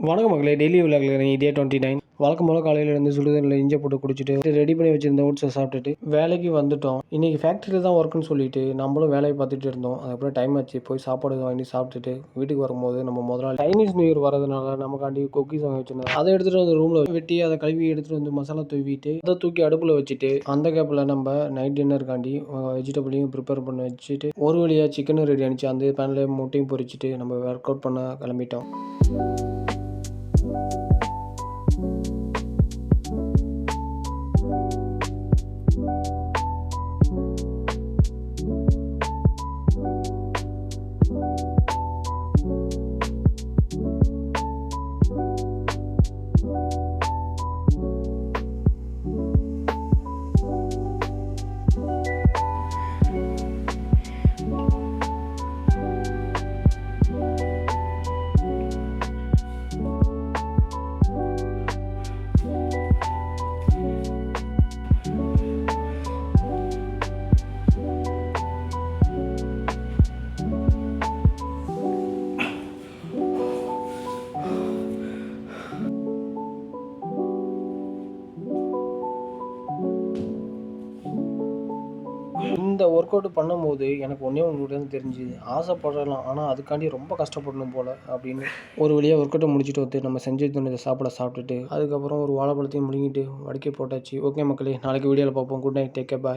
வணக்கம் மக்களே, டெய்லி விளாக்ல இதே 29 வழக்கம் போல காலையில் இருந்து சுடுதண்ணில் இஞ்சி போட்டு குடிச்சிட்டு ரெடி பண்ணி வச்சிருந்த ஓட்ஸை சாப்பிட்டுட்டு வேலைக்கு வந்துட்டோம். இன்னைக்கு ஃபேக்ட்ரியில் தான் ஒர்க்குன்னு சொல்லிட்டு நம்மளும் வேலையை பார்த்துட்டு இருந்தோம். அதுக்கப்புறம் டைம் ஆச்சு, போய் சாப்பாடு வாங்கி சாப்பிட்டுட்டு வீட்டுக்கு வரும்போது நம்ம முதலாளி சைனீஸ் நியூ இயர் வரதுனால நமக்காண்டி குக்கீஸ் வாங்கி வச்சிருந்தோம். அதை எடுத்துகிட்டு வந்து ரூமில் வெட்டி அதை கழுவி எடுத்துகிட்டு வந்து மசாலா தூவிட்டு அதை தூக்கி அடுப்பில் வச்சுட்டு அந்த கேப்பில் நம்ம நைட் டின்னருக்காண்டி வெஜிடபிளையும் ப்ரிப்பேர் பண்ணி வச்சுட்டு ஒரு வழியாக சிக்கனும் ரெடி ஆனிச்சு. அந்த பேனில் முட்டையும் பொரிச்சிட்டு நம்ம ஒர்க் அவுட் பண்ண கிளம்பிட்டோம். இந்த ஒர்க் அவுட் பண்ணும்போது எனக்கு ஒன்று தெரிஞ்சுது, ஆசைப்படலாம் ஆனால் அதுக்காண்டி ரொம்ப கஷ்டப்படணும் போல் அப்படின்னு. ஒரு வழியாக ஒர்க் அவுட்டை முடிச்சுட்டு வந்து நம்ம செஞ்சு தந்த சாப்பிட்டுட்டு அதுக்கப்புறம் ஒரு வாழைப்பழத்தையும் முழுங்கிட்டு வடிக்க போட்டாச்சு. ஓகே மக்களே, நாளைக்கு வீடியோவில் பார்ப்போம். குட் நைட், டேக் கேர், பாய்.